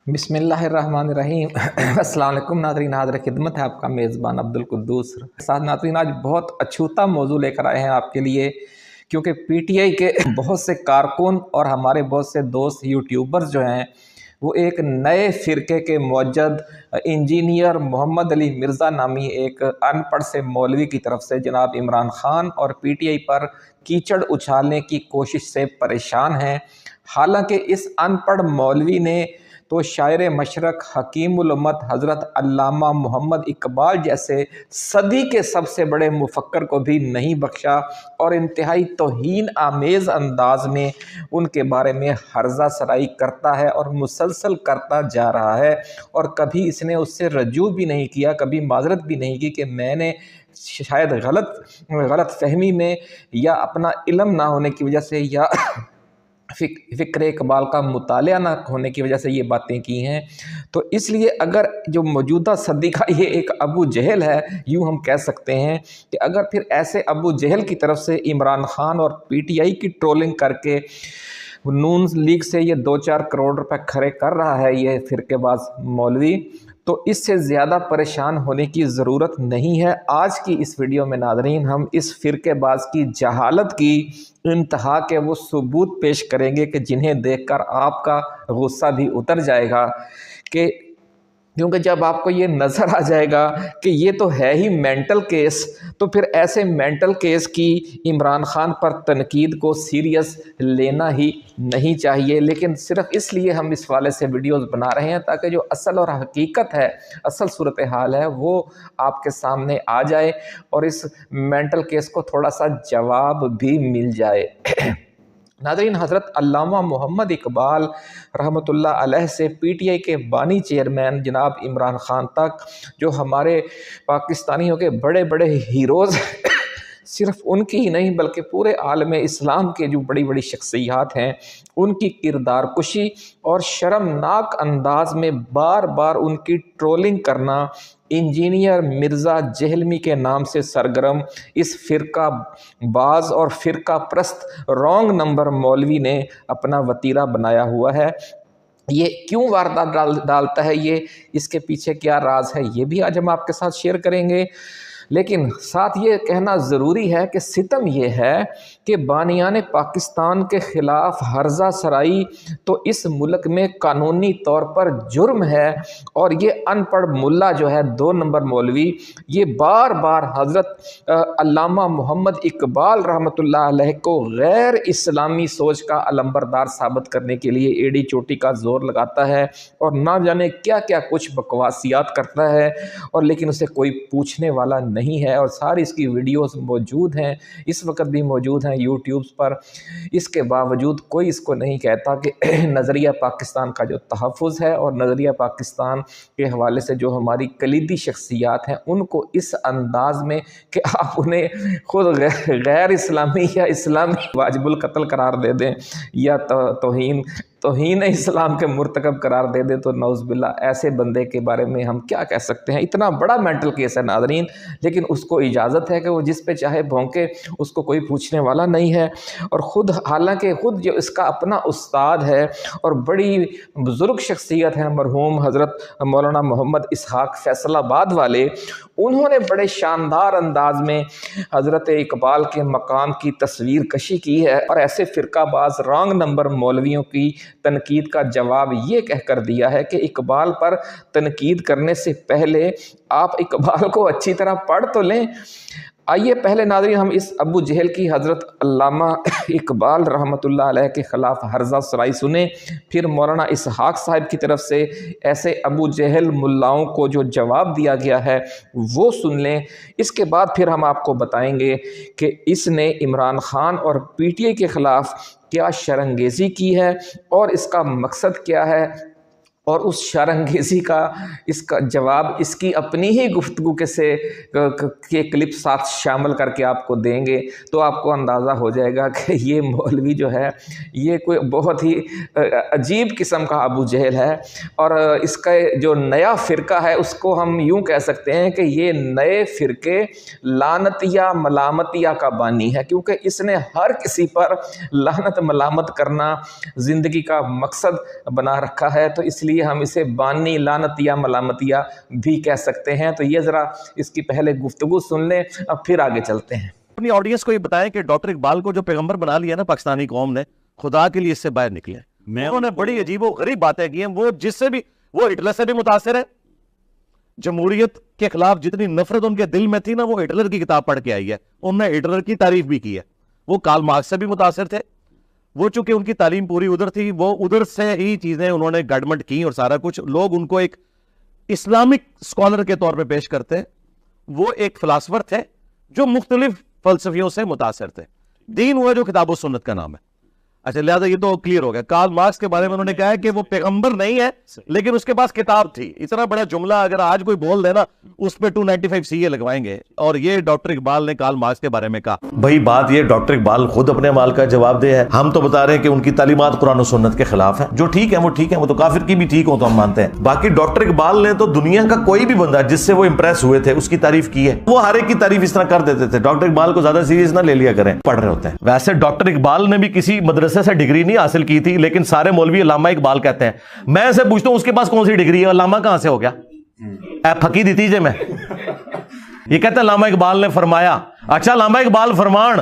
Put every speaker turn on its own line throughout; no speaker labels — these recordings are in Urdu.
بسم اللہ الرحمن الرحیم۔ السلام علیکم ناظرین، حاضر خدمت ہے آپ کا میزبان عبدالقدوس۔ ساتھ ناظرین آج بہت اچھوتا موضوع لے کر آئے ہیں آپ کے لیے، کیونکہ پی ٹی آئی کے بہت سے کارکن اور ہمارے بہت سے دوست یوٹیوبرز جو ہیں وہ ایک نئے فرقے کے موجد انجینئر محمد علی مرزا نامی ایک ان پڑھ سے مولوی کی طرف سے جناب عمران خان اور پی ٹی آئی پر کیچڑ اچھالنے کی کوشش سے پریشان ہیں۔ حالانکہ اس ان پڑھ مولوی نے تو شاعر مشرق حکیم الامت حضرت علامہ محمد اقبال جیسے صدی کے سب سے بڑے مفکر کو بھی نہیں بخشا، اور انتہائی توہین آمیز انداز میں ان کے بارے میں ہرزہ سرائی کرتا ہے اور مسلسل کرتا جا رہا ہے، اور کبھی اس نے اس سے رجوع بھی نہیں کیا، کبھی معذرت بھی نہیں کی کہ میں نے شاید غلط فہمی میں یا اپنا علم نہ ہونے کی وجہ سے یا فکر اقبال کا مطالعہ نہ ہونے کی وجہ سے یہ باتیں کی ہیں۔ تو اس لیے اگر جو موجودہ صدی کا یہ ایک ابو جہل ہے، یوں ہم کہہ سکتے ہیں کہ اگر پھر ایسے ابو جہل کی طرف سے عمران خان اور پی ٹی آئی کی ٹرولنگ کر کے نون لیگ سے یہ 2-4 کروڑ روپے کھڑے کر رہا ہے یہ فرقے باز مولوی، تو اس سے زیادہ پریشان ہونے کی ضرورت نہیں ہے۔ آج کی اس ویڈیو میں ناظرین ہم اس فرقے باز کی جہالت کی انتہا کے وہ ثبوت پیش کریں گے کہ جنہیں دیکھ کر آپ کا غصہ بھی اتر جائے گا، کیونکہ جب آپ کو یہ نظر آ جائے گا کہ یہ تو ہے ہی مینٹل کیس، تو پھر ایسے مینٹل کیس کی عمران خان پر تنقید کو سیریس لینا ہی نہیں چاہیے۔ لیکن صرف اس لیے ہم اس حوالے سے ویڈیوز بنا رہے ہیں تاکہ جو اصل اور حقیقت ہے، اصل صورتحال ہے، وہ آپ کے سامنے آ جائے اور اس مینٹل کیس کو تھوڑا سا جواب بھی مل جائے۔ ناظرین، حضرت علامہ محمد اقبال رحمۃ اللہ علیہ سے پی ٹی آئی کے بانی چیئرمین جناب عمران خان تک، جو ہمارے پاکستانیوں کے بڑے بڑے ہیروز صرف ان کی ہی نہیں بلکہ پورے عالم اسلام کے جو بڑی بڑی شخصیات ہیں، ان کی کردار کشی اور شرمناک انداز میں بار بار ان کی ٹرولنگ کرنا انجینئر مرزا جہلمی کے نام سے سرگرم اس فرقہ باز اور فرقہ پرست رونگ نمبر مولوی نے اپنا وتیرہ بنایا ہوا ہے۔ یہ کیوں واردات ڈالتا ہے، یہ اس کے پیچھے کیا راز ہے، یہ بھی آج ہم آپ کے ساتھ شیئر کریں گے۔ لیکن ساتھ یہ کہنا ضروری ہے کہ ستم یہ ہے کہ بانیان پاکستان کے خلاف ہرزہ سرائی تو اس ملک میں قانونی طور پر جرم ہے، اور یہ ان پڑھ ملا جو ہے 2 نمبر مولوی، یہ بار بار حضرت علامہ محمد اقبال رحمۃ اللہ علیہ کو غیر اسلامی سوچ کا علمبردار ثابت کرنے کے لیے ایڑی چوٹی کا زور لگاتا ہے، اور نہ جانے کیا کیا کچھ بکواسیات کرتا ہے، اور لیکن اسے کوئی پوچھنے والا نہیں ہے، اور ساری اس کی ویڈیوز موجود ہیں، اس وقت بھی موجود ہیں یوٹیوبز پر۔ اس کے باوجود کوئی اس کو نہیں کہتا کہ نظریہ پاکستان کا جو تحفظ ہے اور نظریہ پاکستان کے حوالے سے جو ہماری کلیدی شخصیات ہیں ان کو اس انداز میں کہ آپ انہیں خود غیر اسلامی یا اسلامی واجب القتل قرار دے دیں یا توہین اسلام کے مرتکب قرار دے دیں، تو نعوذ باللہ ایسے بندے کے بارے میں ہم کیا کہہ سکتے ہیں۔ اتنا بڑا مینٹل کیس ہے ناظرین، لیکن اس کو اجازت ہے کہ وہ جس پہ چاہے بھونکے، اس کو کوئی پوچھنے والا نہیں ہے، اور حالانکہ خود جو اس کا اپنا استاد ہے اور بڑی بزرگ شخصیت ہے مرحوم حضرت مولانا محمد اسحاق فیصل آباد والے، انہوں نے بڑے شاندار انداز میں حضرت اقبال کے مقام کی تصویر کشی کی ہے، اور ایسے فرقہ باز رانگ نمبر مولویوں کی تنقید کا جواب یہ کہہ کر دیا ہے کہ اقبال پر تنقید کرنے سے پہلے آپ اقبال کو اچھی طرح پڑھ تو لیں۔ آئیے پہلے ناظرین ہم اس ابو جہل کی حضرت علامہ اقبال رحمۃ اللہ علیہ کے خلاف ہرزہ سرائی سنیں، پھر مولانا اسحاق صاحب کی طرف سے ایسے ابو جہل ملاؤں کو جو جواب دیا گیا ہے وہ سن لیں۔ اس کے بعد پھر ہم آپ کو بتائیں گے کہ اس نے عمران خان اور پی ٹی آئی کے خلاف کیا شرانگیزی کی ہے اور اس کا مقصد کیا ہے، اور اس شرانگیزی کا اس کا جواب اس کی اپنی ہی گفتگو کے کلپ ساتھ شامل کر کے آپ کو دیں گے، تو آپ کو اندازہ ہو جائے گا کہ یہ مولوی جو ہے یہ کوئی بہت ہی عجیب قسم کا ابو جہل ہے، اور اس کا جو نیا فرقہ ہے اس کو ہم یوں کہہ سکتے ہیں کہ یہ نئے فرقے لعنتیہ ملامتیہ کا بانی ہے، کیونکہ اس نے ہر کسی پر لعنت ملامت کرنا زندگی کا مقصد بنا رکھا ہے۔ تو اس لیے لیے ہم اسے بانی لعنتیہ ملامتیہ بھی کہہ سکتے ہیں۔ تو یہ ذرا اس کی پہلے گفتگو سن لیں، اب پھر آگے چلتے ہیں۔
اپنی آڈینس کو یہ بتائیں کہ ڈاکٹر اقبال کو جو پیغمبر بنا لیا نا پاکستانی قوم نے، خدا کے لیے اس سے باہر نکلے۔ انہوں نے بڑی عجیب و غریب باتیں کی ہیں، وہ جس سے بھی، وہ ہٹلر سے بھی متاثر ہے، جمہوریت کے خلاف جتنی نفرت ان کے دل میں تھی نا، وہ ہٹلر کی کتاب پڑھ کے آئی ہے، انہوں نے ہٹلر کی تعریف بھی کی ہے۔ وہ کارل مارکس سے بھی متاثر تھے، وہ چونکہ ان کی تعلیم پوری ادھر تھی، وہ ادھر سے ہی چیزیں انہوں نے گڈمنٹ کی، اور سارا کچھ لوگ ان کو ایک اسلامک اسکالر کے طور پہ پیش کرتے ہیں۔ وہ ایک فلاسفر تھے جو مختلف فلسفیوں سے متاثر تھے۔ دین ہوا جو کتاب و سنت کا نام ہے۔ اچھا، لہذا یہ تو کلیئر ہو گیا۔ کارل مارکس کے بارے میں انہوں نے کہا ہے کہ وہ پیغمبر نہیں ہے لیکن اس کے پاس کتاب تھی۔ اتنا بڑا جملہ اگر آج کوئی بول دے نا، اس پہ 295 CA لگوائیں گے۔ اور یہ ڈاکٹر اقبال نے کارل مارکس کے بارے میں کہا۔
بھائی بات یہ ڈاکٹر اقبال خود اپنے مال کا جواب دے ہے، ہم تو بتا رہے ہیں کہ ان کی تعلیمات قرآن و سنت کے خلاف ہیں۔ جو ٹھیک ہے وہ ٹھیک ہے، وہ تو کافر کی بھی ٹھیک ہو تو ہم مانتے ہیں۔ باقی ڈاکٹر اقبال نے تو دنیا کا کوئی بھی بندہ جس سے وہ امپریس ہوئے تھے اس کی تعریف کی ہے۔ وہ ہر ایک کی تعریف اس طرح کر دیتے تھے۔ ڈاکٹر اقبال کو زیادہ سیریس نہ لے لیا کریں، پڑھ رہے ہوتے ہیں۔ ویسے ڈاکٹر اقبال نے بھی کسی مدرسے سے ڈگری نہیں حاصل کی تھی، لیکن سارے مولوی علامہ اقبال کہتے ہیں۔ میں اسے پوچھتا ہوں اس کے پاس کون سی ڈگری ہے؟ علامہ کہاں سے ہو گیا؟ اے پھکی دیتی جے میں۔ یہ کہتے ہیں علامہ اقبال نے فرمایا۔ اچھا، علامہ اقبال فرمان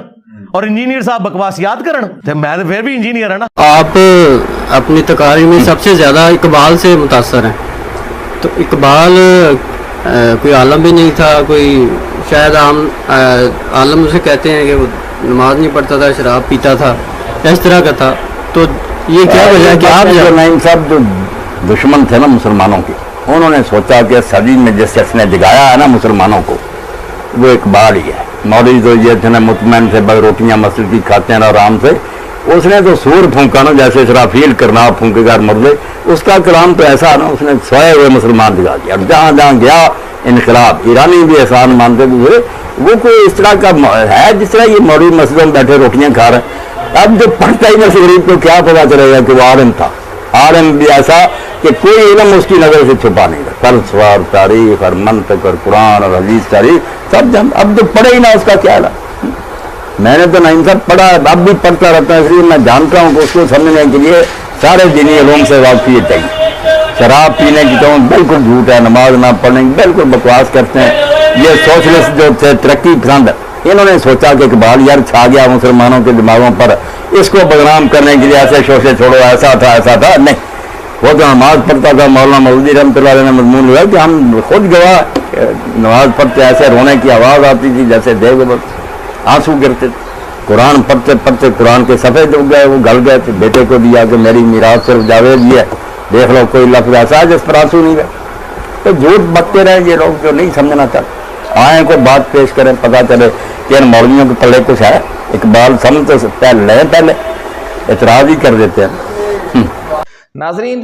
اور انجینئر صاحب بکواس یاد کرن، تو میں پھر بھی انجینئر ہے نا۔
آپ اپنی تقاریر میں سب سے زیادہ اقبال سے متاثر ہیں، تو اقبال کوئی عالم بھی نہیں تھا، کوئی شاید عام عالم اسے کہتے ہیں کہ وہ نماز نہیں پڑھتا تھا، شراب پیتا تھا، اس طرح کا تھا۔ تو یہ کیا وجہ ہے کہ آپ
جو نعیم صاحب جو دشمن تھے نا مسلمانوں کے، انہوں نے سوچا کہ صدی میں جس شخص نے جگایا ہے نا مسلمانوں کو، وہ اقبال ہی ہے۔ مولوی تو یہ تھے نا مطمئن سے بھائی روٹیاں مسجد کی کھاتے ہیں آرام سے، اس نے تو سور پھونکا نا جیسے اسرافیل کرنا پھونکے گا مردے، اس کا کلام تو ایسا نا، اس نے سوئے ہوئے مسلمان جگا دیا۔ اور جہاں جہاں گیا انقلاب، ایرانی بھی احسان مانتے تھے، وہ کوئی اس طرح کا ہے جس طرح یہ مولوی مسجدوں میں بیٹھے روٹیاں کھا رہے ہیں۔ اب جو پڑھتا ہی نہ غریب کو کیا پتا چلے گا کہ وہ عالم تھا؟ عالم بھی ایسا کہ کوئی علم اس کی نظر سے چھپا نہیں تھا، فلسفہ اور تاریخ اور منطق اور قرآن اور حدیث تاریخ سب جان۔ اب جو پڑھے ہی نہ اس کا کیا ہے؟ میں نے تو نعیم صاحب پڑھا، اب بھی پڑھتا رہتا ہوں، اس لیے میں جانتا ہوں کہ اس کو سمجھنے کے لیے سارے دینی علوم سے واقفیت چاہیے۔ شراب پینے کی تو بالکل جھوٹ ہے، نماز نہ پڑھنے کی بالکل بکواس کرتے ہیں۔ یہ سوشلسٹ جو تھے ترقی پسند، انہوں نے سوچا کہ اقبال یار چھا گیا مسلمانوں کے دماغوں پر، اس کو بدنام کرنے کے لیے ایسے شوشے چھوڑو، ایسا تھا ایسا تھا۔ نہیں، وہ تو نماز پڑھتا تھا۔ مولانا مودودی رحمۃ اللہ علیہ نے مضمون ہوا کہ ہم خود گواہ، نماز پڑھتے ایسے رونے کی آواز آتی تھی جیسے دیکھ آنسو گرتے تھے۔ قرآن پڑھتے پڑھتے قرآن کے صفحے جو گئے وہ گل گئے تھے۔ بیٹے کو دیا کہ میری میراث صرف جاوید ہی ہے، دیکھ لو کوئی لفظ ایسا ہے جس پر آنسو نہیں گئے۔ تو جھوٹ بکتے رہے یہ لوگ جو نہیں سمجھنا چاہتے۔ آئیں کوئی بات پیش کریں، پتہ چلے کہ ان مولویوں کے پلے کچھ ہے۔ اقبال سمجھ تو پہلے اعتراض ہی کر دیتے ہیں۔
ناظرین،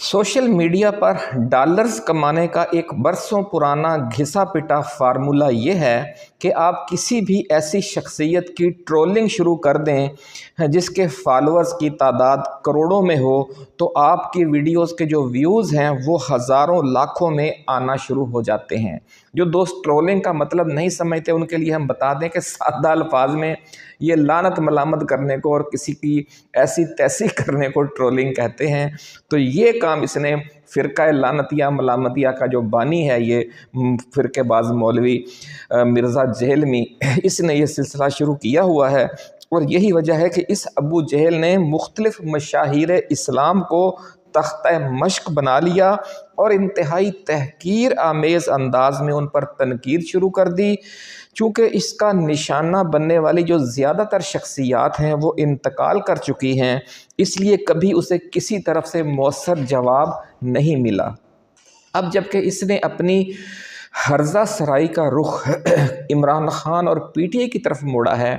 سوشل میڈیا پر ڈالرز کمانے کا ایک برسوں پرانا گھسا پٹا فارمولہ یہ ہے کہ آپ کسی بھی ایسی شخصیت کی ٹرولنگ شروع کر دیں جس کے فالورز کی تعداد کروڑوں میں ہو، تو آپ کی ویڈیوز کے جو ویوز ہیں وہ ہزاروں لاکھوں میں آنا شروع ہو جاتے ہیں۔ جو دوست ٹرولنگ کا مطلب نہیں سمجھتے ان کے لیے ہم بتا دیں کہ سادہ الفاظ میں یہ لعنت ملامت کرنے کو اور کسی کی ایسی تیسی کرنے کو ٹرولنگ کہتے ہیں۔ تو یہ کام اس نے فرقہ لعنتیہ ملامتیہ کا جو بانی ہے، یہ فرقے باز مولوی مرزا جہلمی، اس نے یہ سلسلہ شروع کیا ہوا ہے۔ اور یہی وجہ ہے کہ اس ابو جہل نے مختلف مشاہیر اسلام کو تختہ مشق بنا لیا اور انتہائی تحقیر آمیز انداز میں ان پر تنقید شروع کر دی۔ چونکہ اس کا نشانہ بننے والی جو زیادہ تر شخصیات ہیں وہ انتقال کر چکی ہیں، اس لیے کبھی اسے کسی طرف سے مؤثر جواب نہیں ملا۔ اب جب کہ اس نے اپنی ہرزہ سرائی کا رخ عمران خان اور پی ٹی آئی کی طرف موڑا ہے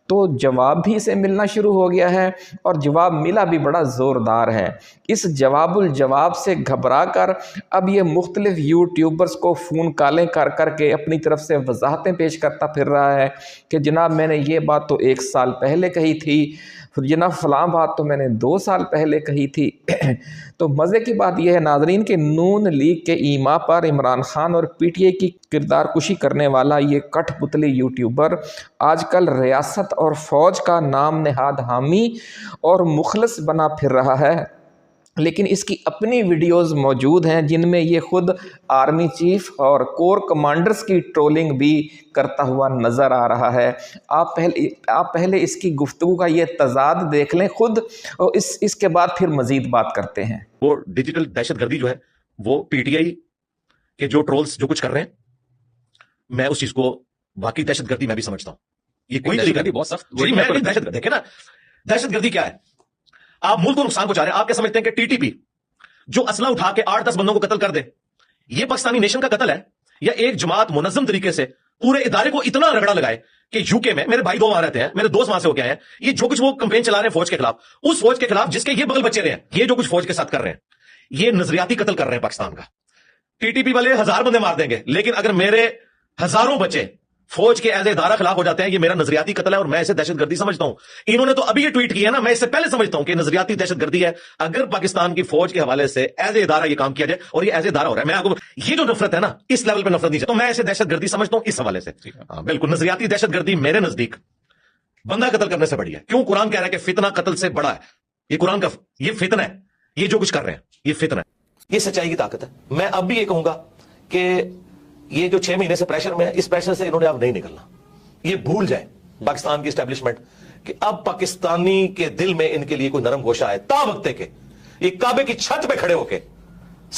تو جواب بھی اسے ملنا شروع ہو گیا ہے، اور جواب ملا بھی بڑا زوردار ہے۔ اس جواب الجواب سے گھبرا کر اب یہ مختلف یوٹیوبرز کو فون کالیں کر کر کے اپنی طرف سے وضاحتیں پیش کرتا پھر رہا ہے کہ جناب میں نے یہ بات تو 1 سال پہلے کہی تھی، جناب فلاں بات تو میں نے 2 سال پہلے کہی تھی۔ تو مزے کی بات یہ ہے ناظرین کہ نون لیگ کے ایما پر عمران خان اور پی ٹی آئی کی کردار کشی کرنے والا یہ کٹھ پتلی یوٹیوبر آج کل ریاست اور فوج کا نام نہاد حامی اور مخلص بنا پھر رہا ہے۔ لیکن اس کی اپنی ویڈیوز موجود ہیں جن میں یہ خود آرمی چیف اور کور کمانڈرز کی ٹرولنگ بھی کرتا ہوا نظر آ رہا ہے۔ آپ پہلے اس کی گفتگو کا یہ تضاد دیکھ لیں خود، اور اس کے بعد پھر مزید بات کرتے ہیں۔
وہ ڈیجیٹل دہشت گردی جو ہے وہ پی ٹی آئی کے جو ٹرولز جو کچھ کر رہے ہیں، میں اس چیز کو واقعی دہشت گردی میں بھی سمجھتا ہوں۔ یہ کوئی طریقہ نہیں، بہت سخت دہشت گردی دیکھیں نا، دہشت گردی کیا ہے؟ آپ ملک کو نقصان پہنچا رہے ہیں۔ آپ کیا سمجھتے ہیں کہ ٹی ٹی پی جو اسلحہ اٹھا کے 8-10 بندوں کو قتل کر دے، یہ پاکستانی نیشن کا قتل ہے؟ یا ایک جماعت منظم طریقے سے پورے ادارے کو اتنا رگڑا لگائے کہ یو کے میں میرے بھائی 2 وہاں رہتے ہیں، میرے دوست وہاں سے ہو کے آئے ہیں، یہ جو کچھ وہ کمپین چلا رہے ہیں فوج کے خلاف، اس فوج کے خلاف جس کے یہ بغل بچے رہے ہیں، یہ جو کچھ فوج کے ساتھ کر رہے ہیں، یہ نظریاتی قتل کر رہے ہیں پاکستان کا۔ ٹی ٹی پی والے 1000 بندے مار دیں گے، لیکن اگر میرے ہزاروں بچے فوج کے ایز اے ادارہ خلاف ہو جاتے ہیں، یہ میرا نظریاتی قتل ہے اور میں اسے دہشت گردی سمجھتا ہوں۔ انہوں نے تو ابھی یہ ٹویٹ کیا نا، میں اس سے پہلے سمجھتا ہوں کہ نظریاتی دہشت گردی ہے اگر پاکستان کی فوج کے حوالے سے ایز اے ادارہ یہ کام کیا جائے، اور یہ ایز اے ادارہ ہو رہا ہے۔ میں آپ کو یہ جو نفرت ہے نا، اس لیول پہ نفرت نہیں تو میں اسے دہشت گردی سمجھتا ہوں اس حوالے سے۔ بالکل نظریاتی دہشت گردی میرے نزدیک بندہ قتل کرنے سے بڑی ہے۔ کیوں؟ قرآن کہہ رہا ہے کہ فتنہ قتل سے بڑا ہے۔ یہ قرآن کا یہ فتنہ ہے، یہ جو کچھ کر رہے ہیں یہ فتنہ ہے، یہ سچائی کی طاقت ہے۔ میں اب بھی یہ کہوں گا کہ یہ جو 6 مہینے سے پریشر میں ہے، اس پریشر سے انہوں نے اب نہیں نکلنا۔ یہ بھول جائیں پاکستان کی اسٹیبلشمنٹ کہ اب پاکستانی کے دل میں ان کے لیے کوئی نرم گوشہ ہے، تا وقت کہ یہ کعبے کی چھت پہ کھڑے ہو کے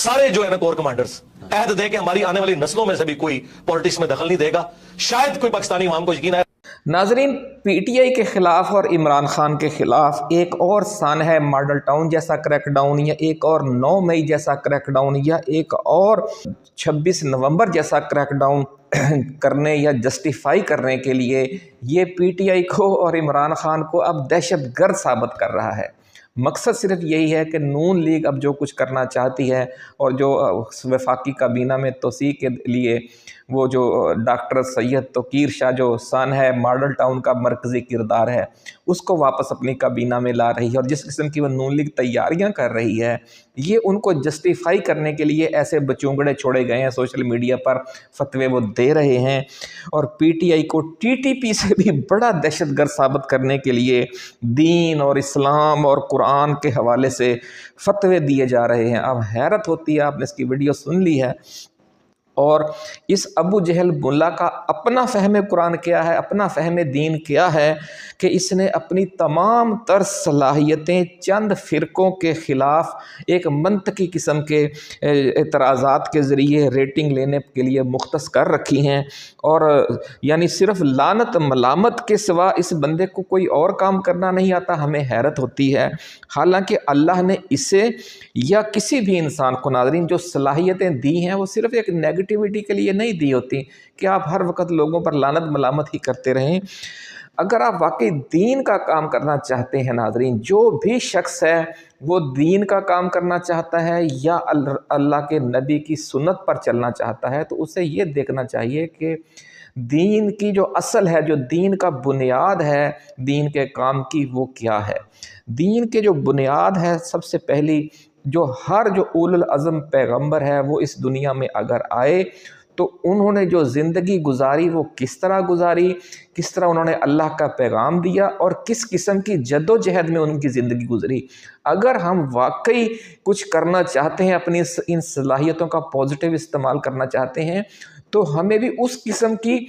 سارے جو ہے نا کور کمانڈرز عہد دے کہ ہماری آنے والی نسلوں میں سے بھی کوئی پالیٹکس میں دخل نہیں دے گا، شاید کوئی پاکستانی عوام کو یقین ہے۔
ناظرین، پی ٹی آئی کے خلاف اور عمران خان کے خلاف ایک اور سان ہے ماڈل ٹاؤن جیسا کریک ڈاؤن، یا ایک اور 9 مئی جیسا کریک ڈاؤن، یا ایک اور 26 نومبر جیسا کریک ڈاؤن کرنے یا جسٹیفائی کرنے کے لیے یہ پی ٹی آئی کو اور عمران خان کو اب دہشت گرد ثابت کر رہا ہے۔ مقصد صرف یہی ہے کہ نون لیگ اب جو کچھ کرنا چاہتی ہے، اور جو وفاقی کابینہ میں توسیع کے لیے وہ جو ڈاکٹر سید توقیر شاہ جو سن ہے ماڈل ٹاؤن کا مرکزی کردار ہے، اس کو واپس اپنی کابینہ میں لا رہی ہے، اور جس قسم کی وہ نون لیگ تیاریاں کر رہی ہے، یہ ان کو جسٹیفائی کرنے کے لیے ایسے بچونگڑے چھوڑے گئے ہیں سوشل میڈیا پر، فتوے وہ دے رہے ہیں، اور پی ٹی آئی کو ٹی ٹی پی سے بھی بڑا دہشت گرد ثابت کرنے کے لیے دین اور اسلام اور قرآن کے حوالے سے فتوے دیے جا رہے ہیں۔ اب حیرت ہوتی ہے، آپ نے اس کی ویڈیو سن لی ہے، اور اس ابو جہل ملا کا اپنا فہم قرآن کیا ہے، اپنا فہم دین کیا ہے، کہ اس نے اپنی تمام تر صلاحیتیں چند فرقوں کے خلاف ایک منطقی قسم کے اعتراضات کے ذریعے ریٹنگ لینے کے لیے مختص کر رکھی ہیں، اور یعنی صرف لعنت ملامت کے سوا اس بندے کو کوئی اور کام کرنا نہیں آتا۔ ہمیں حیرت ہوتی ہے، حالانکہ اللہ نے اسے یا کسی بھی انسان کو ناظرین جو صلاحیتیں دی ہیں وہ صرف ایک نیگیٹیوٹی کے لیے نہیں دی ہوتی کہ آپ ہر وقت لوگوں پر لعنت ملامت ہی کرتے رہیں۔ اگر آپ واقعی دین کا کام کرنا چاہتے ہیں ناظرین، جو بھی شخص ہے وہ دین کا کام کرنا چاہتا ہے یا اللہ کے نبی کی سنت پر چلنا چاہتا ہے، تو اسے یہ دیکھنا چاہیے کہ دین کی جو اصل ہے، جو دین کا بنیاد ہے دین کے کام کی، وہ کیا ہے۔ دین کے جو بنیاد ہے، سب سے پہلی جو ہر جو اول العزم پیغمبر ہے وہ اس دنیا میں اگر آئے تو انہوں نے جو زندگی گزاری وہ کس طرح گزاری، کس طرح انہوں نے اللہ کا پیغام دیا، اور کس قسم کی جد و جہد میں ان کی زندگی گزری۔ اگر ہم واقعی کچھ کرنا چاہتے ہیں، اپنی ان صلاحیتوں کا پازیٹیو استعمال کرنا چاہتے ہیں، تو ہمیں بھی اس قسم کی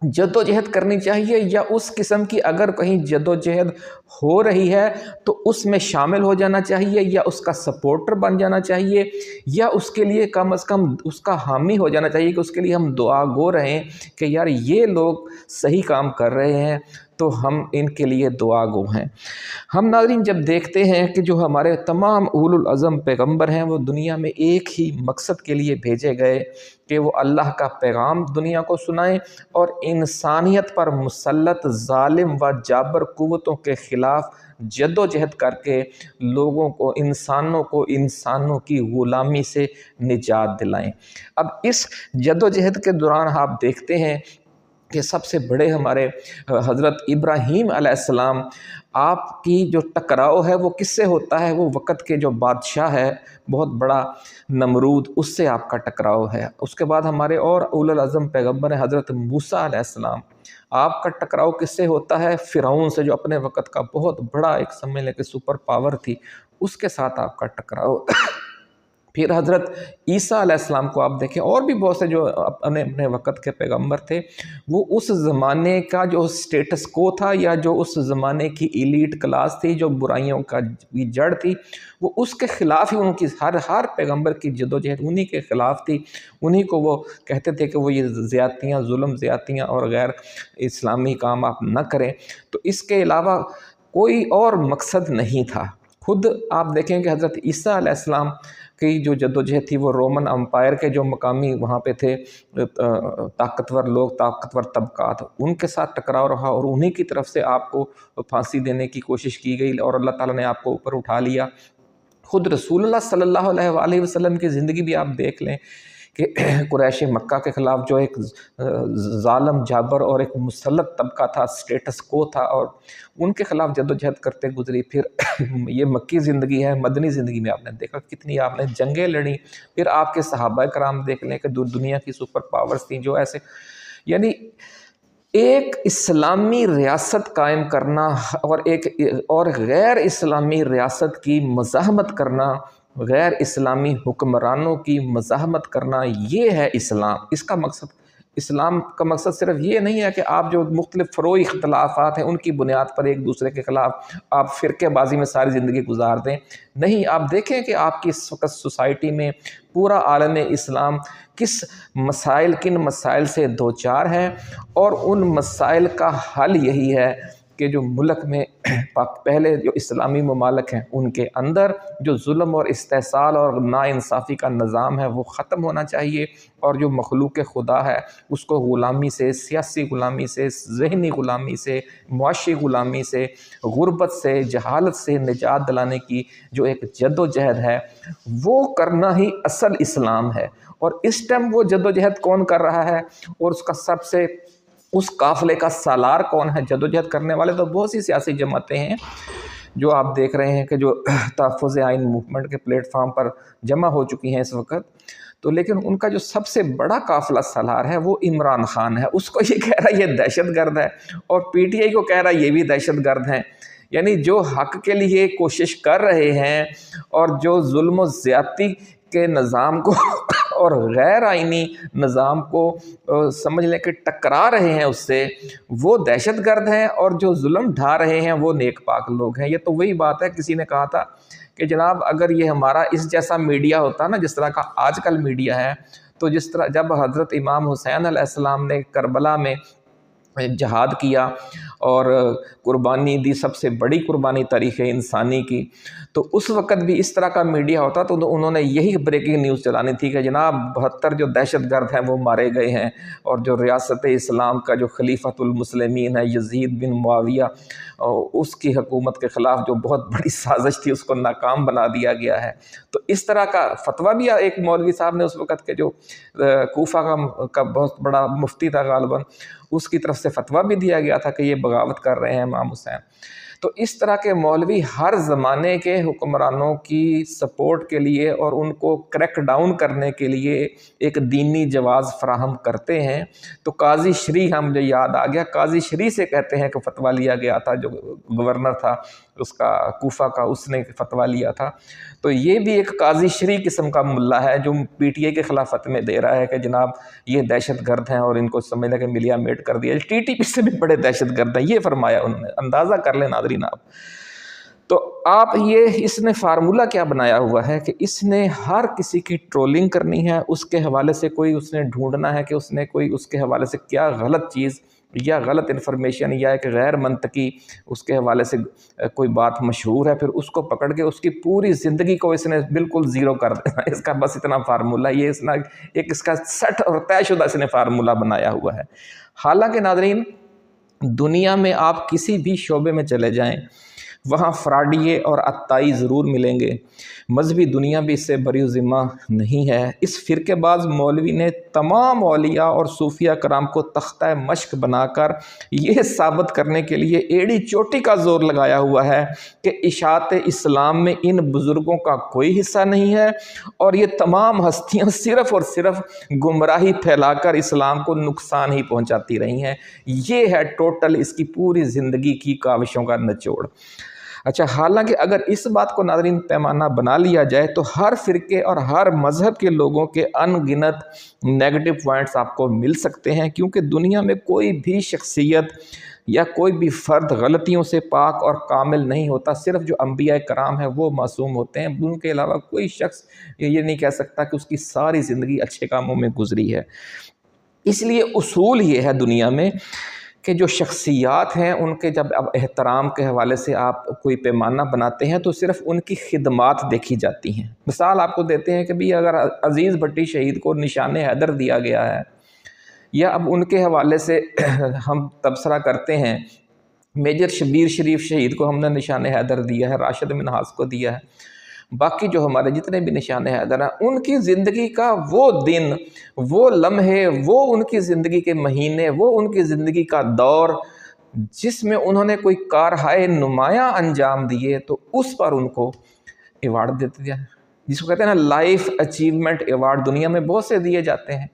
جد و جہد کرنی چاہیے، یا اس قسم کی اگر کہیں جد و جہد ہو رہی ہے تو اس میں شامل ہو جانا چاہیے، یا اس کا سپورٹر بن جانا چاہیے، یا اس کے لیے کم از کم اس کا حامی ہو جانا چاہیے کہ اس کے لیے ہم دعا گو رہیں کہ یار یہ لوگ صحیح کام کر رہے ہیں تو ہم ان کے لیے دعا گو ہیں۔ ہم ناظرین جب دیکھتے ہیں کہ جو ہمارے تمام اول العزم پیغمبر ہیں وہ دنیا میں ایک ہی مقصد کے لیے بھیجے گئے کہ وہ اللہ کا پیغام دنیا کو سنائیں، اور انسانیت پر مسلط ظالم و جابر قوتوں کے خلاف جد و جہد کر کے لوگوں کو، انسانوں کی غلامی سے نجات دلائیں۔ اب اس جد و جہد کے دوران آپ دیکھتے ہیں کہ سب سے بڑے ہمارے حضرت ابراہیم علیہ السلام، آپ کی جو ٹکراؤ ہے وہ کس سے ہوتا ہے؟ وہ وقت کے جو بادشاہ ہے بہت بڑا نمرود، اس سے آپ کا ٹکراؤ ہے۔ اس کے بعد ہمارے اور اولو العزم پیغمبر ہیں حضرت موسیٰ علیہ السلام، آپ کا ٹکراؤ کس سے ہوتا ہے؟ فرعون سے، جو اپنے وقت کا بہت بڑا ایک سمجھ لیں کہ سپر پاور تھی، اس کے ساتھ آپ کا ٹکراؤ۔ پھر حضرت عیسیٰ علیہ السلام کو آپ دیکھیں، اور بھی بہت سے جو اپنے وقت کے پیغمبر تھے، وہ اس زمانے کا جو سٹیٹس کو تھا یا جو اس زمانے کی ایلیٹ کلاس تھی، جو برائیوں کا جڑ تھی، وہ اس کے خلاف ہی ان کی ہر پیغمبر کی جدوجہد انہی کے خلاف تھی۔ انہی کو وہ کہتے تھے کہ وہ یہ زیادتیاں، ظلم زیادتیاں اور غیر اسلامی کام آپ نہ کریں، تو اس کے علاوہ کوئی اور مقصد نہیں تھا۔ خود آپ دیکھیں کہ حضرت عیسیٰ علیہ السلام کی جو جدوجہد تھی، وہ رومن امپائر کے جو مقامی وہاں پہ تھے طاقتور لوگ، طاقتور طبقات، ان کے ساتھ ٹکراؤ رہا، اور انہی کی طرف سے آپ کو پھانسی دینے کی کوشش کی گئی، اور اللہ تعالیٰ نے آپ کو اوپر اٹھا لیا۔ خود رسول اللہ صلی اللہ علیہ وآلہ وسلم کی زندگی بھی آپ دیکھ لیں کہ قریش مکہ کے خلاف جو ایک ظالم جابر اور ایک مسلط طبقہ تھا، سٹیٹس کو تھا، اور ان کے خلاف جدوجہد کرتے گزری۔ پھر یہ مکی زندگی ہے، مدنی زندگی میں آپ نے دیکھا کتنی آپ نے جنگیں لڑیں۔ پھر آپ کے صحابہ کرام دیکھ لیں کہ دنیا کی سپر پاورز تھیں جو ایسے، یعنی ایک اسلامی ریاست قائم کرنا اور غیر اسلامی ریاست کی مزاحمت کرنا، غیر اسلامی حکمرانوں کی مزاحمت کرنا، یہ ہے اسلام۔ اس کا مقصد، اسلام کا مقصد صرف یہ نہیں ہے کہ آپ جو مختلف فروعی اختلافات ہیں ان کی بنیاد پر ایک دوسرے کے خلاف آپ فرقے بازی میں ساری زندگی گزار دیں۔ نہیں، آپ دیکھیں کہ آپ کی اس وقت سوسائٹی میں پورا عالم اسلام کن مسائل سے دوچار ہیں، اور ان مسائل کا حل یہی ہے کہ جو ملک میں پہلے جو اسلامی ممالک ہیں ان کے اندر جو ظلم اور استحصال اور ناانصافی کا نظام ہے وہ ختم ہونا چاہیے، اور جو مخلوق خدا ہے اس کو غلامی سے، سیاسی غلامی سے، ذہنی غلامی سے، معاشی غلامی سے، غربت سے، جہالت سے نجات دلانے کی جو ایک جد و جہد ہے، وہ کرنا ہی اصل اسلام ہے۔ اور اس ٹائم وہ جد و جہد کون کر رہا ہے، اور اس کا سب سے اس قافلے کا سالار کون ہے؟ جدوجہد کرنے والے تو بہت سی سیاسی جماعتیں ہیں جو آپ دیکھ رہے ہیں کہ جو تحفظ آئین موومنٹ کے پلیٹ فارم پر جمع ہو چکی ہیں اس وقت، تو لیکن ان کا جو سب سے بڑا قافلہ سالار ہے وہ عمران خان ہے۔ اس کو یہ کہہ رہا ہے یہ دہشت گرد ہے، اور پی ٹی آئی کو کہہ رہا ہے یہ بھی دہشت گرد ہیں۔ یعنی جو حق کے لیے کوشش کر رہے ہیں اور جو ظلم و زیادتی کے نظام کو اور غیر آئینی نظام کو سمجھ لیں کہ ٹکرا رہے ہیں اس سے، وہ دہشت گرد ہیں، اور جو ظلم ڈھا رہے ہیں وہ نیک پاک لوگ ہیں۔ یہ تو وہی بات ہے، کسی نے کہا تھا کہ جناب اگر یہ ہمارا اس جیسا میڈیا ہوتا نا جس طرح کا آج کل میڈیا ہے، تو جس طرح جب حضرت امام حسین علیہ السلام نے کربلا میں جہاد کیا اور قربانی دی، سب سے بڑی قربانی تاریخ انسانی کی، تو اس وقت بھی اس طرح کا میڈیا ہوتا تو انہوں نے یہی بریکنگ نیوز چلانی تھی کہ جناب 72 جو دہشت گرد ہیں وہ مارے گئے ہیں، اور جو ریاست اسلام کا جو خلیفۃ المسلمین ہے یزید بن معاویہ، اس کی حکومت کے خلاف جو بہت بڑی سازش تھی اس کو ناکام بنا دیا گیا ہے۔ تو اس طرح کا فتویٰ بھی ایک مولوی صاحب نے اس وقت کے جو کوفہ کا بہت بڑا مفتی تھا غالباً، اس کی طرف سے فتویٰ بھی دیا گیا تھا کہ یہ بغاوت کر رہے ہیں امام حسین۔ تو اس طرح کے مولوی ہر زمانے کے حکمرانوں کی سپورٹ کے لیے اور ان کو کریک ڈاؤن کرنے کے لیے ایک دینی جواز فراہم کرتے ہیں۔ تو قاضی شری مجھے یاد آ گیا، قاضی شری سے کہتے ہیں کہ فتویٰ لیا گیا تھا، جو گورنر تھا اس کا کوفہ کا، اس نے فتویٰ لیا تھا۔ تو یہ بھی ایک قاضی شری قسم کا ملا ہے جو پی ٹی آئی کے خلاف فتوے دے رہا ہے کہ جناب یہ دہشت گرد ہیں اور ان کو سمجھنے کے ملیا میٹ کر دیا، ٹی ٹی پی سے بھی بڑے دہشت گرد ہیں، یہ فرمایا انہوں نے۔ اندازہ کر لیں ناظرین آپ۔ تو آپ اس نے فارمولہ کیا بنایا ہوا ہے کہ اس نے ہر کسی کی ٹرولنگ کرنی ہے، اس کے حوالے سے کوئی اس نے ڈھونڈنا ہے کہ اس نے کوئی اس کے حوالے سے کیا غلط چیز یا غلط انفارمیشن یا ایک غیر منطقی اس کے حوالے سے کوئی بات مشہور ہے، پھر اس کو پکڑ کے اس کی پوری زندگی کو اس نے بالکل زیرو کر دینا۔ اس کا بس اتنا فارمولہ، یہ اس کا سیٹ اور طے شدہ اس نے فارمولہ بنایا ہوا ہے۔ حالانکہ ناظرین دنیا میں آپ کسی بھی شعبے میں چلے جائیں، وہاں فراڈیے اور عطائی ضرور ملیں گے۔ مذہبی دنیا بھی اس سے بری ذمہ نہیں ہے۔ اس فرقے باز مولوی نے تمام اولیاء اور صوفیہ کرام کو تختہ مشق بنا کر یہ ثابت کرنے کے لیے ایڑی چوٹی کا زور لگایا ہوا ہے کہ اشاعت اسلام میں ان بزرگوں کا کوئی حصہ نہیں ہے، اور یہ تمام ہستیاں صرف اور صرف گمراہی پھیلا کر اسلام کو نقصان ہی پہنچاتی رہی ہیں۔ یہ ہے ٹوٹل اس کی پوری زندگی کی کاوشوں کا نچوڑ۔ اچھا، حالانکہ اگر اس بات کو ناظرین پیمانہ بنا لیا جائے تو ہر فرقے اور ہر مذہب کے لوگوں کے ان گنت نیگیٹو پوائنٹس آپ کو مل سکتے ہیں، کیونکہ دنیا میں کوئی بھی شخصیت یا کوئی بھی فرد غلطیوں سے پاک اور کامل نہیں ہوتا۔ صرف جو انبیاء کرام ہیں وہ معصوم ہوتے ہیں، ان کے علاوہ کوئی شخص یہ نہیں کہہ سکتا کہ اس کی ساری زندگی اچھے کاموں میں گزری ہے۔ اس لیے اصول یہ ہے دنیا میں کہ جو شخصیات ہیں ان کے جب اب احترام کے حوالے سے آپ کوئی پیمانہ بناتے ہیں تو صرف ان کی خدمات دیکھی جاتی ہیں۔ مثال آپ کو دیتے ہیں کہ بھی اگر عزیز بھٹی شہید کو نشان حیدر دیا گیا ہے، یا اب ان کے حوالے سے ہم تبصرہ کرتے ہیں میجر شبیر شریف شہید کو ہم نے نشان حیدر دیا ہے، راشد منہاس کو دیا ہے، باقی جو ہمارے جتنے بھی نشان حیدر ہیں ان کی زندگی کا وہ دن، وہ لمحے، وہ ان کی زندگی کے مہینے، وہ ان کی زندگی کا دور جس میں انہوں نے کوئی کارہائے نمایاں انجام دیے، تو اس پر ان کو ایوارڈ دیتے ہیں، جس کو کہتے ہیں نا لائف اچیومنٹ ایوارڈ۔ دنیا میں بہت سے دیے جاتے ہیں،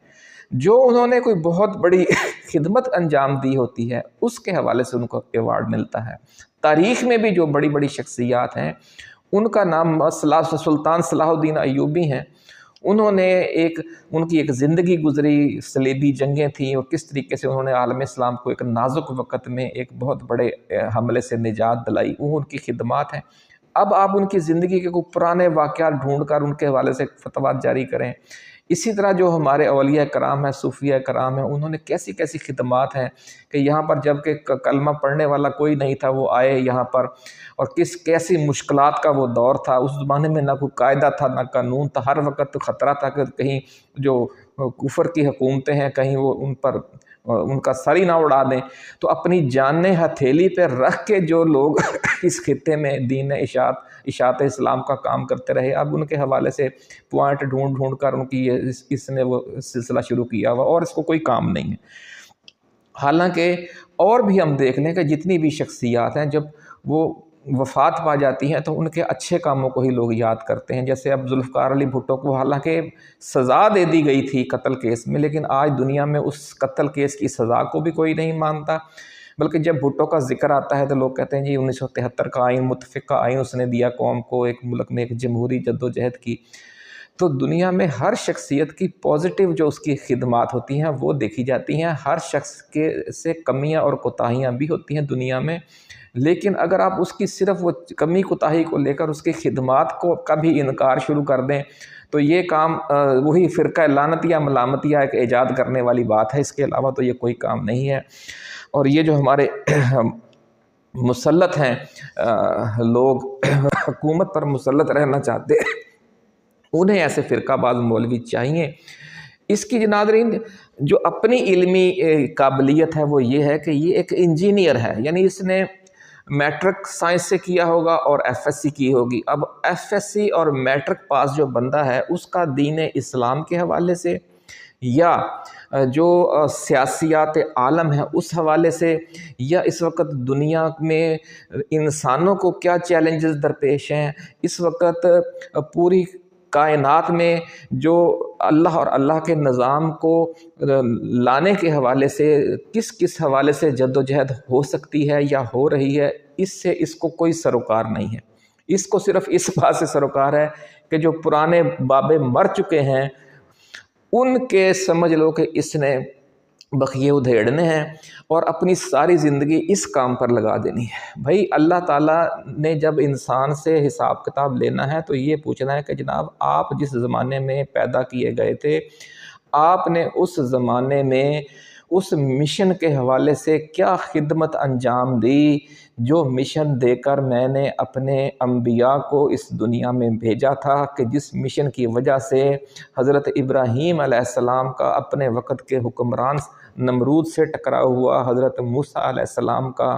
جو انہوں نے کوئی بہت بڑی خدمت انجام دی ہوتی ہے اس کے حوالے سے ان کو ایوارڈ ملتا ہے۔ تاریخ میں بھی جو بڑی بڑی شخصیات ہیں ان کا نام سلطان صلاح الدین ایوبی ہیں۔ انہوں نے ان کی ایک زندگی گزری، صلیبی جنگیں تھیں، اور کس طریقے سے انہوں نے عالم اسلام کو ایک نازک وقت میں ایک بہت بڑے حملے سے نجات دلائی، وہ ان کی خدمات ہیں۔ اب آپ ان کی زندگی کے کوئی پرانے واقعات ڈھونڈ کر ان کے حوالے سے فتویٰ جاری کریں۔ اسی طرح جو ہمارے اولیاء کرام ہیں، صوفیہ کرام ہیں، انہوں نے کیسی کیسی خدمات ہیں کہ یہاں پر جب کہ کلمہ پڑھنے والا کوئی نہیں تھا وہ آئے یہاں پر، اور کیسی مشکلات کا وہ دور تھا۔ اس زمانے میں نہ کوئی قاعدہ تھا نہ قانون تھا، ہر وقت خطرہ تھا کہ کہیں جو کفر کی حکومتیں ہیں کہیں وہ ان پر ان کا سر ہی نہ اڑا دیں، تو اپنی جانیں ہتھیلی پہ رکھ کے جو لوگ اس خطے میں دین اشاعت اسلام کا کام کرتے رہے، اب ان کے حوالے سے پوائنٹ ڈھونڈ کر ان کی اس نے وہ سلسلہ شروع کیا ہوا، اور اس کو کوئی کام نہیں ہے۔ حالانکہ اور بھی ہم دیکھ لیں کہ جتنی بھی شخصیات ہیں جب وہ وفات پا جاتی ہیں تو ان کے اچھے کاموں کو ہی لوگ یاد کرتے ہیں۔ جیسے اب ذوالفقار علی بھٹو کو حالانکہ سزا دے دی گئی تھی قتل کیس میں، لیکن آج دنیا میں اس قتل کیس کی سزا کو بھی کوئی نہیں مانتا، بلکہ جب بھٹو کا ذکر آتا ہے تو لوگ کہتے ہیں جی 1973 کا آئین متفقہ آئین اس نے دیا قوم کو، ایک ملک میں ایک جمہوری جدوجہد کی۔ تو دنیا میں ہر شخصیت کی پازیٹیو جو اس کی خدمات ہوتی ہیں وہ دیکھی جاتی ہیں، ہر شخص کے سے کمیاں اور کوتاہیاں بھی ہوتی ہیں دنیا میں، لیکن اگر آپ اس کی صرف وہ کمی کوتاہی کو لے کر اس کی خدمات کو کا بھی انکار شروع کر دیں تو یہ کام وہی فرقہ لعنتیہ ملامتیہ ایک ایجاد کرنے والی بات ہے، اس کے علاوہ تو یہ کوئی کام نہیں ہے۔ اور یہ جو ہمارے مسلط ہیں لوگ حکومت پر مسلط رہنا چاہتے ہیں، انہیں ایسے فرقہ باز مولوی چاہیے۔ اس کی ناظرین جو اپنی علمی قابلیت ہے وہ یہ ہے کہ یہ ایک انجینئر ہے، یعنی اس نے میٹرک سائنس سے کیا ہوگا اور ایف ایس سی کی ہوگی۔ اب ایف ایس سی اور میٹرک پاس جو بندہ ہے اس کا دین اسلام کے حوالے سے یا جو سیاسیات عالم ہے اس حوالے سے، یا اس وقت دنیا میں انسانوں کو کیا چیلنجز درپیش ہیں، اس وقت پوری کائنات میں جو اللہ اور اللہ کے نظام کو لانے کے حوالے سے کس حوالے سے جد و جہد ہو سکتی ہے یا ہو رہی ہے، اس سے اس کو کوئی سروکار نہیں ہے۔ اس کو صرف اس بات سے سروکار ہے کہ جو پرانے بابے مر چکے ہیں ان کے سمجھ لو کہ اس نے بخیے ادھیڑنے ہیں اور اپنی ساری زندگی اس کام پر لگا دینی ہے۔ بھائی اللہ تعالیٰ نے جب انسان سے حساب کتاب لینا ہے تو یہ پوچھنا ہے کہ جناب آپ جس زمانے میں پیدا کیے گئے تھے، آپ نے اس زمانے میں اس مشن کے حوالے سے کیا خدمت انجام دی جو مشن دے کر میں نے اپنے انبیاء کو اس دنیا میں بھیجا تھا، کہ جس مشن کی وجہ سے حضرت ابراہیم علیہ السلام کا اپنے وقت کے حکمران نمرود سے ٹکراؤ ہوا، حضرت موسیٰ علیہ السلام کا